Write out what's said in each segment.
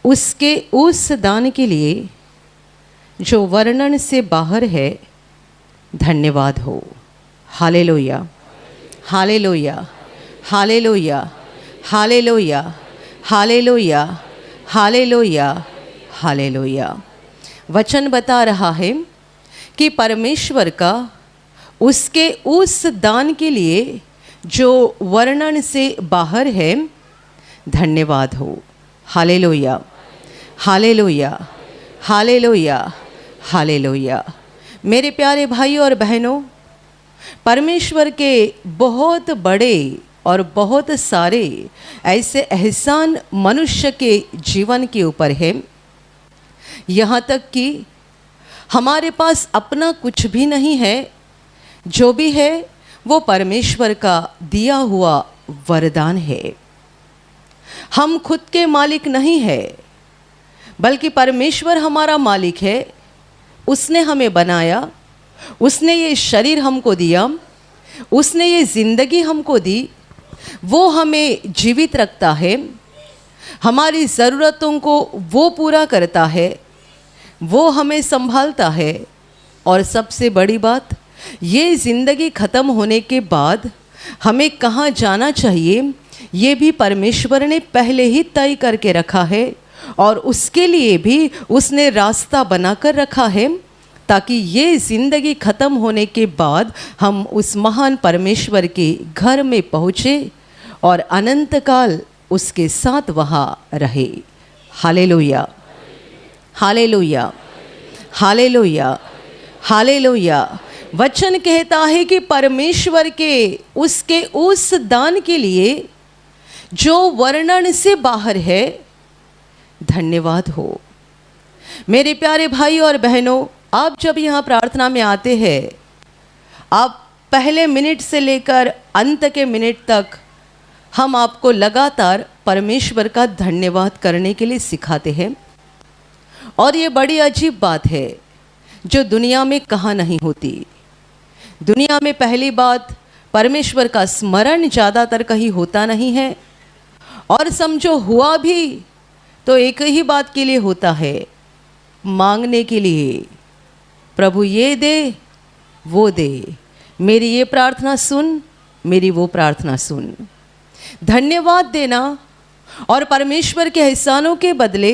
उसके उस दान के लिए जो वर्णन से बाहर है, धन्यवाद हो। Hallelujah, hallelujah, hallelujah, hallelujah, hallelujah, hallelujah, hallelujah. वचन बता रहा है कि परमेश्वर का उसके उस दान के लिए जो वर्णन से बाहर है, धन्यवाद हो। Hallelujah, hallelujah, hallelujah, hallelujah. मेरे प्यारे भाई और बहनों, परमेश्वर के बहुत बड़े और बहुत सारे ऐसे एहसान मनुष्य के जीवन के ऊपर है, यहाँ तक कि हमारे पास अपना कुछ भी नहीं है। जो भी है वो परमेश्वर का दिया हुआ वरदान है। हम खुद के मालिक नहीं है, बल्कि परमेश्वर हमारा मालिक है। उसने हमें बनाया, उसने ये शरीर हमको दिया, उसने ये ज़िंदगी हमको दी, वो हमें जीवित रखता है, हमारी ज़रूरतों को वो पूरा करता है, वो हमें संभालता है। और सबसे बड़ी बात, ये ज़िंदगी ख़त्म होने के बाद हमें कहाँ जाना चाहिए, ये भी परमेश्वर ने पहले ही तय करके रखा है। और उसके लिए भी उसने रास्ता बनाकर रखा है, ताकि ये ज़िंदगी ख़त्म होने के बाद हम उस महान परमेश्वर के घर में पहुँचे और अनंत काल उसके साथ वहाँ रहे। Hallelujah, hallelujah, hallelujah, hallelujah. वचन कहता है कि परमेश्वर के उसके उस दान के लिए जो वर्णन से बाहर है, धन्यवाद हो। मेरे प्यारे भाई और बहनों, आप जब यहाँ प्रार्थना में आते हैं, आप पहले मिनट से लेकर अंत के मिनट तक हम आपको लगातार परमेश्वर का धन्यवाद करने के लिए सिखाते हैं। और ये बड़ी अजीब बात है जो दुनिया में कहाँ नहीं होती। दुनिया में पहली बात, परमेश्वर का स्मरण ज़्यादातर कहीं होता नहीं है। और समझो हुआ भी तो एक ही बात के लिए होता है, मांगने के लिए। प्रभु ये दे, वो दे, मेरी ये प्रार्थना सुन, मेरी वो प्रार्थना सुन। धन्यवाद देना और परमेश्वर के एहसानों के बदले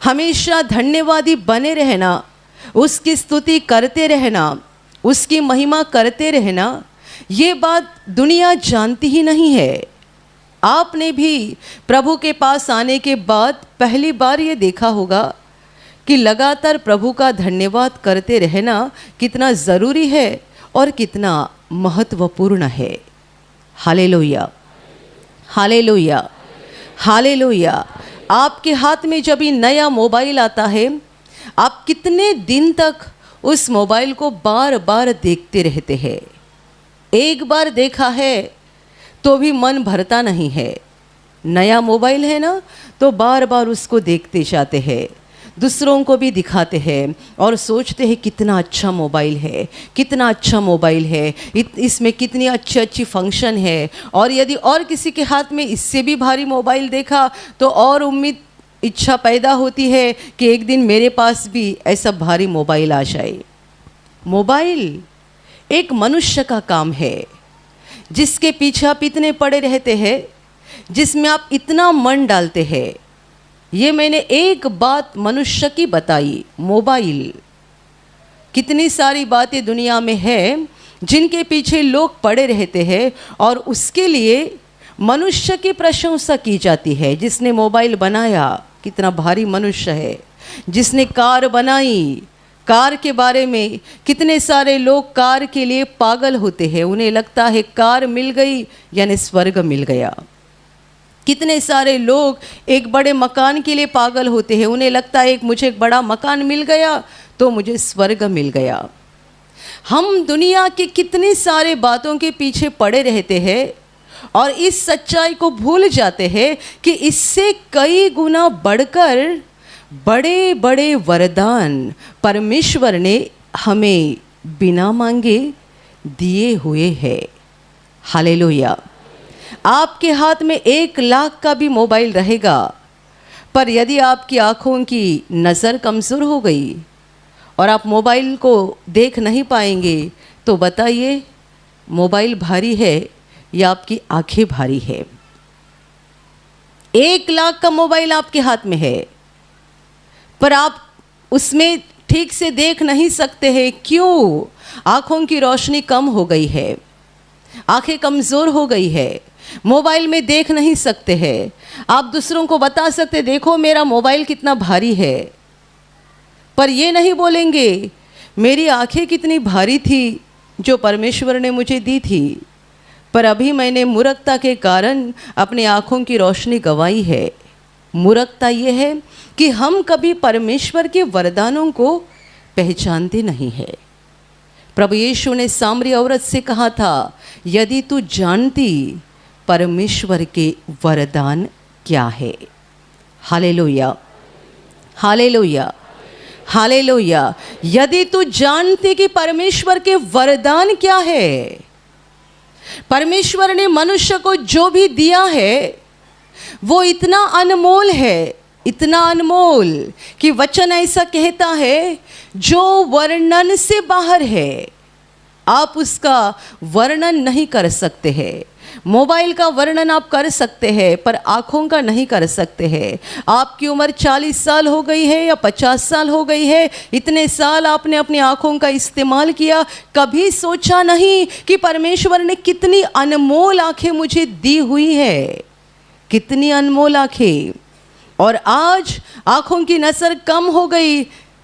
हमेशा धन्यवादी बने रहना, उसकी स्तुति करते रहना, उसकी महिमा करते रहना, ये बात दुनिया जानती ही नहीं है। आपने भी प्रभु के पास आने के बाद पहली बार ये देखा होगा कि लगातार प्रभु का धन्यवाद करते रहना कितना ज़रूरी है और कितना महत्वपूर्ण है। Hallelujah, hallelujah, hallelujah. आपके हाथ में जब ये नया मोबाइल आता है, आप कितने दिन तक उस मोबाइल को बार बार देखते रहते हैं। एक बार देखा है तो भी मन भरता नहीं है। नया मोबाइल है ना, तो बार बार उसको देखते जाते हैं, दूसरों को भी दिखाते हैं और सोचते हैं कितना अच्छा मोबाइल है, कितना अच्छा मोबाइल है, इसमें कितनी अच्छी अच्छी फंक्शन है। और यदि और किसी के हाथ में इससे भी भारी मोबाइल देखा तो और उम्मीद, इच्छा पैदा होती है कि एक दिन मेरे पास भी ऐसा भारी मोबाइल आ जाए। मोबाइल एक मनुष्य का काम है जिसके पीछे आप इतने पड़े रहते हैं, जिसमें आप इतना मन डालते हैं। ये मैंने एक बात मनुष्य की बताई, मोबाइल। कितनी सारी बातें दुनिया में है जिनके पीछे लोग पड़े रहते हैं और उसके लिए मनुष्य की प्रशंसा की जाती है। जिसने मोबाइल बनाया कितना भारी मनुष्य है, जिसने कार बनाई, कार के बारे में कितने सारे लोग कार के लिए पागल होते हैं। उन्हें लगता है कार मिल गई यानी स्वर्ग मिल गया। कितने सारे लोग एक बड़े मकान के लिए पागल होते हैं। उन्हें लगता है मुझे एक बड़ा मकान मिल गया तो मुझे स्वर्ग मिल गया। हम दुनिया की कितनी सारे बातों के पीछे पड़े रहते हैं और इस सच्चाई को भूल जाते हैं कि इससे कई गुना बढ़कर बड़े बड़े वरदान परमेश्वर ने हमें बिना मांगे दिए हुए हैं। हालेलुया। आपके हाथ में 1 लाख का भी मोबाइल रहेगा, पर यदि आपकी आँखों की नज़र कमज़ोर हो गई और आप मोबाइल को देख नहीं पाएंगे, तो बताइए मोबाइल भारी है या आपकी आंखें भारी है? 1 लाख का मोबाइल आपके हाथ में है, पर आप उसमें ठीक से देख नहीं सकते हैं। क्यों? आँखों की रोशनी कम हो गई है, आंखें कमज़ोर हो गई है, मोबाइल में देख नहीं सकते हैं। आप दूसरों को बता सकते, देखो मेरा मोबाइल कितना भारी है, पर ये नहीं बोलेंगे मेरी आंखें कितनी भारी थी जो परमेश्वर ने मुझे दी थी, पर अभी मैंने मूर्खता के कारण अपनी आँखों की रोशनी गंवाई है। मूर्खता ये है कि हम कभी परमेश्वर के वरदानों को पहचानते नहीं है। प्रभु यीशु ने सामरी औरत से कहा था, यदि तू जानती परमेश्वर के वरदान क्या है। Hallelujah, hallelujah, hallelujah. यदि तू जानती कि परमेश्वर के वरदान क्या है, परमेश्वर ने मनुष्य को जो भी दिया है वो इतना अनमोल है, इतना अनमोल कि वचन ऐसा कहता है जो वर्णन से बाहर है। आप उसका वर्णन नहीं कर सकते हैं। मोबाइल का वर्णन आप कर सकते हैं, पर आँखों का नहीं कर सकते हैं। आपकी उम्र 40 साल हो गई है या 50 साल हो गई है, इतने साल आपने अपनी आँखों का इस्तेमाल किया, कभी सोचा नहीं कि परमेश्वर ने कितनी अनमोल आँखें मुझे दी हुई है, कितनी अनमोल आँखें। और आज आँखों की नज़र कम हो गई,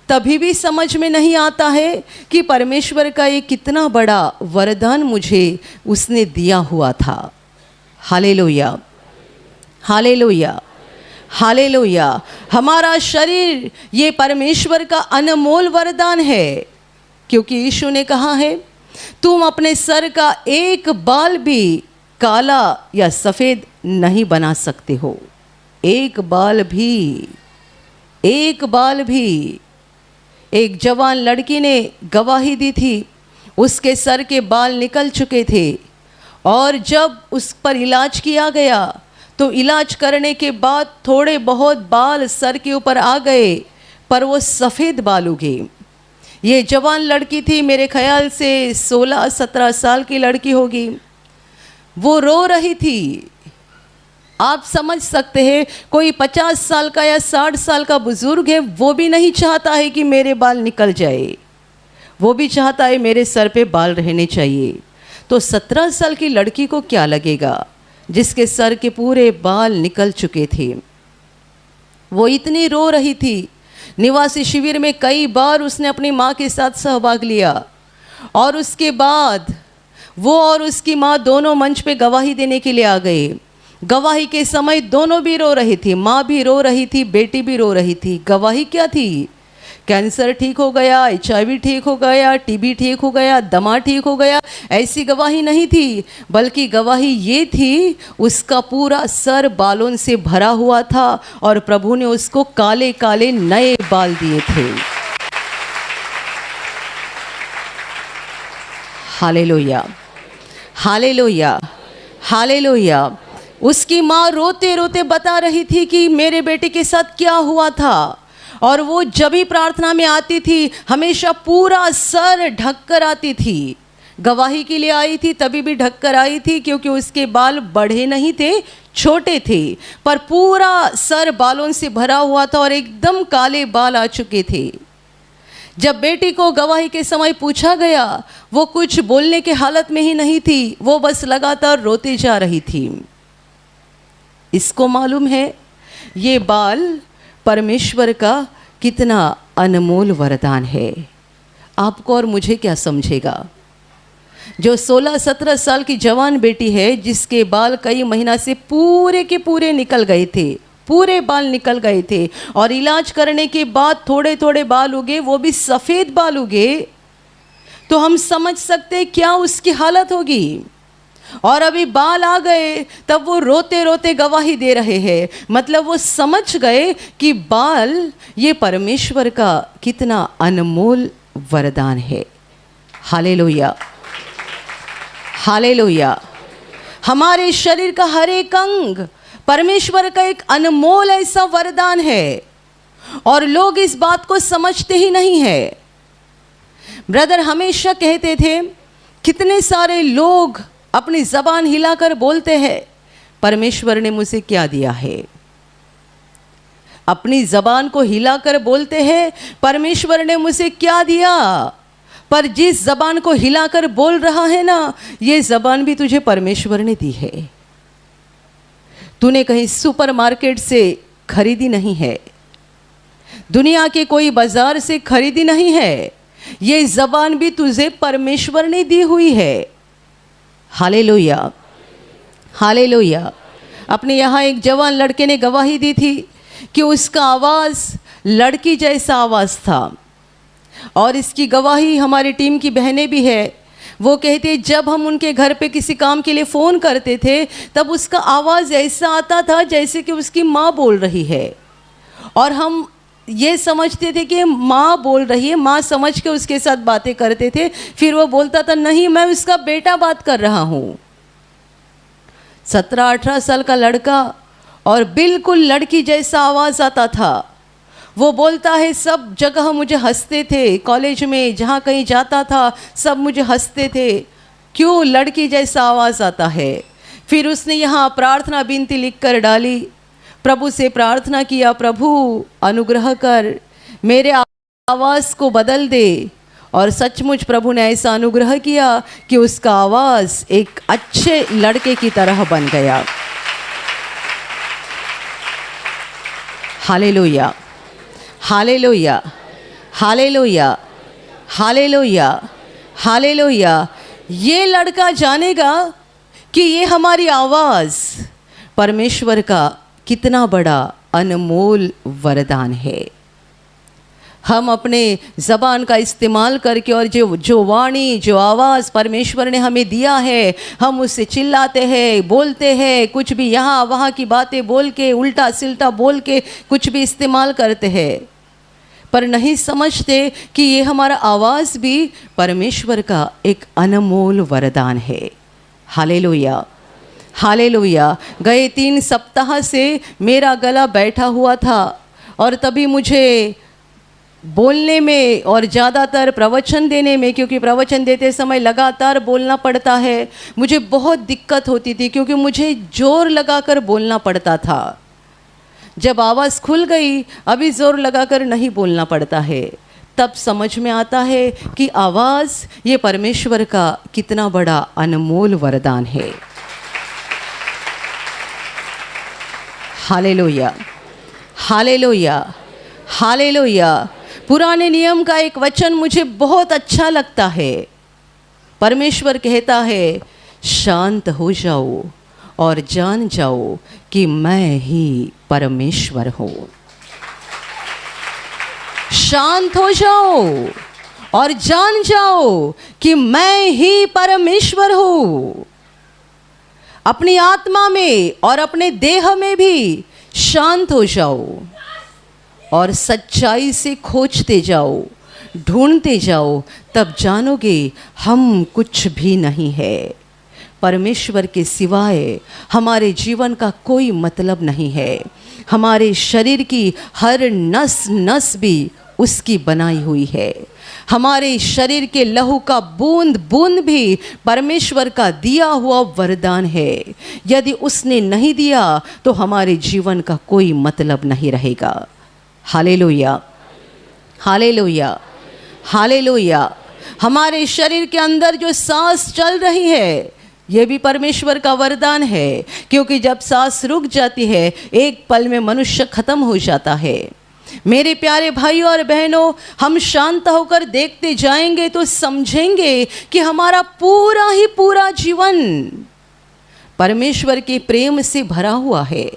तभी भी समझ में नहीं आता है कि परमेश्वर का ये कितना बड़ा वरदान मुझे उसने दिया हुआ था। Hallelujah, hallelujah, hallelujah. हमारा शरीर ये परमेश्वर का अनमोल वरदान है, क्योंकि यीशु ने कहा है, तुम अपने सर का एक बाल भी काला या सफ़ेद नहीं बना सकते हो। एक बाल भी, एक बाल भी। एक जवान लड़की ने गवाही दी थी, उसके सर के बाल निकल चुके थे और जब उस पर इलाज किया गया तो इलाज करने के बाद थोड़े बहुत बाल सर के ऊपर आ गए, पर वो सफ़ेद बाल उगे। ये जवान लड़की थी, मेरे ख्याल से 16-17 साल की लड़की होगी। वो रो रही थी। आप समझ सकते हैं, कोई 50 साल का या 60 साल का बुजुर्ग है, वो भी नहीं चाहता है कि मेरे बाल निकल जाए, वो भी चाहता है मेरे सर पे बाल रहने चाहिए। तो 17 साल की लड़की को क्या लगेगा जिसके सर के पूरे बाल निकल चुके थे। वो इतनी रो रही थी। निवासी शिविर में कई बार उसने अपनी माँ के साथ सहभाग लिया और उसके बाद वो और उसकी माँ दोनों मंच पे गवाही देने के लिए आ गए। गवाही के समय दोनों भी रो रही थी, माँ भी रो रही थी, बेटी भी रो रही थी। गवाही क्या थी? कैंसर ठीक हो गया, HIV ठीक हो गया, TB ठीक हो गया, दमा ठीक हो गया, ऐसी गवाही नहीं थी, बल्कि गवाही ये थी, उसका पूरा सर बालों से भरा हुआ था और प्रभु ने उसको काले काले नए बाल दिए थे। Hallelujah, hallelujah, hallelujah. उसकी माँ रोते रोते बता रही थी कि मेरे बेटे के साथ क्या हुआ था, और वो जब भी प्रार्थना में आती थी हमेशा पूरा सर ढककर आती थी। गवाही के लिए आई थी तभी भी ढककर आई थी, क्योंकि उसके बाल बढ़े नहीं थे, छोटे थे, पर पूरा सर बालों से भरा हुआ था और एकदम काले बाल आ चुके थे। जब बेटी को गवाही के समय पूछा गया, वो कुछ बोलने के हालत में ही नहीं थी, वो बस लगातार रोती जा रही थी। इसको मालूम है ये बाल परमेश्वर का कितना अनमोल वरदान है। आपको और मुझे क्या समझेगा? जो 16-17 साल की जवान बेटी है, जिसके बाल कई महीना से पूरे के पूरे निकल गए थे, पूरे बाल निकल गए थे, और इलाज करने के बाद थोड़े थोड़े बाल उगे, वो भी सफ़ेद बाल उगे, तो हम समझ सकते क्या उसकी हालत होगी। और अभी बाल आ गए, तब वो रोते रोते गवाही दे रहे हैं। मतलब वो समझ गए कि बाल ये परमेश्वर का कितना अनमोल वरदान है। Hallelujah, hallelujah. हमारे शरीर का हर एक अंग परमेश्वर का एक अनमोल ऐसा वरदान है और लोग इस बात को समझते ही नहीं है। ब्रदर हमेशा कहते थे, कितने सारे लोग अपनी जबान हिलाकर बोलते हैं, परमेश्वर ने मुझे क्या दिया है। अपनी जबान को हिलाकर बोलते हैं, परमेश्वर ने मुझे क्या दिया। पर जिस जबान को हिलाकर बोल रहा है ना, ये जबान भी तुझे परमेश्वर ने दी है। तूने कहीं सुपरमार्केट से खरीदी नहीं है, दुनिया के कोई बाजार से खरीदी नहीं है, ये जबान भी तुझे परमेश्वर ने दी हुई है। Hallelujah, hallelujah. अपने यहाँ एक जवान लड़के ने गवाही दी थी कि उसका आवाज़ लड़की जैसा आवाज़ था, और इसकी गवाही हमारी टीम की बहनें भी है। वो कहते जब हम उनके घर पे किसी काम के लिए फ़ोन करते थे तब उसका आवाज़ ऐसा आता था जैसे कि उसकी माँ बोल रही है, और हम ये समझते थे कि माँ बोल रही है, माँ समझ के उसके साथ बातें करते थे। फिर वो बोलता था, नहीं मैं उसका बेटा बात कर रहा हूँ। 17-18 साल का लड़का, और बिल्कुल लड़की जैसा आवाज़ आता था। वो बोलता है, सब जगह मुझे हंसते थे, कॉलेज में जहाँ कहीं जाता था सब मुझे हंसते थे, क्यों लड़की जैसा आवाज़ आता है। फिर उसने यहाँ प्रार्थना विनती लिख कर डाली, प्रभु से प्रार्थना किया, प्रभु अनुग्रह कर, मेरे आवाज़ को बदल दे। और सचमुच प्रभु ने ऐसा अनुग्रह किया कि उसका आवाज़ एक अच्छे लड़के की तरह बन गया। Hallelujah, hallelujah, hallelujah, hallelujah, hallelujah. ये लड़का जानेगा कि ये हमारी आवाज़ परमेश्वर का कितना बड़ा अनमोल वरदान है। हम अपने ज़बान का इस्तेमाल करके और जो वाणी, जो आवाज़ परमेश्वर ने हमें दिया है, हम उससे चिल्लाते हैं, बोलते हैं, कुछ भी यहाँ वहाँ की बातें बोल के, उल्टा सिल्टा बोल के कुछ भी इस्तेमाल करते हैं, पर नहीं समझते कि ये हमारा आवाज़ भी परमेश्वर का एक अनमोल वरदान है। Hallelujah, hallelujah. गए 3 सप्ताह से मेरा गला बैठा हुआ था, और तभी मुझे बोलने में और ज़्यादातर प्रवचन देने में, क्योंकि प्रवचन देते समय लगातार बोलना पड़ता है, मुझे बहुत दिक्कत होती थी, क्योंकि मुझे जोर लगाकर बोलना पड़ता था। जब आवाज़ खुल गई, अभी ज़ोर लगाकर नहीं बोलना पड़ता है, तब समझ में आता है कि आवाज़ ये परमेश्वर का कितना बड़ा अनमोल वरदान है। Hallelujah, hallelujah, hallelujah. पुराने नियम का एक वचन मुझे बहुत अच्छा लगता है। परमेश्वर कहता है, शांत हो जाओ और जान जाओ कि मैं ही परमेश्वर हूँ। शांत हो जाओ और जान जाओ कि मैं ही परमेश्वर हूँ। अपनी आत्मा में और अपने देह में भी शांत हो जाओ और सच्चाई से खोजते जाओ, ढूंढते जाओ, तब जानोगे हम कुछ भी नहीं है। परमेश्वर के सिवाय हमारे जीवन का कोई मतलब नहीं है। हमारे शरीर की हर नस नस भी उसकी बनाई हुई है। हमारे शरीर के लहू का बूंद बूंद भी परमेश्वर का दिया हुआ वरदान है। यदि उसने नहीं दिया तो हमारे जीवन का कोई मतलब नहीं रहेगा। Hallelujah, hallelujah, hallelujah. हमारे शरीर के अंदर जो सांस चल रही है, ये भी परमेश्वर का वरदान है, क्योंकि जब सांस रुक जाती है, एक पल में मनुष्य खत्म हो जाता है। मेरे प्यारे भाइयों और बहनों, हम शांत होकर देखते जाएंगे तो समझेंगे कि हमारा पूरा ही पूरा जीवन परमेश्वर के प्रेम से भरा हुआ है,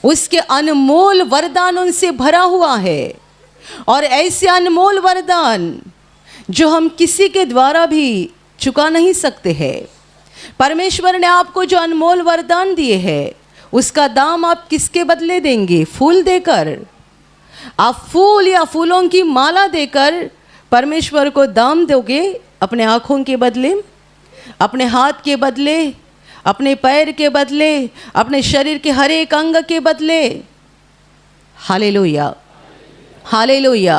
उसके अनमोल वरदानों से भरा हुआ है। और ऐसे अनमोल वरदान जो हम किसी के द्वारा भी चुका नहीं सकते हैं। परमेश्वर ने आपको जो अनमोल वरदान दिए हैं, उसका दाम आप किसके बदले देंगे? फूल देकर? आप फूल या फूलों की माला देकर परमेश्वर को दाम दोगे? अपने आँखों के बदले, अपने हाथ के बदले, अपने पैर के बदले, अपने शरीर के हर एक अंग के बदले। Hallelujah, hallelujah,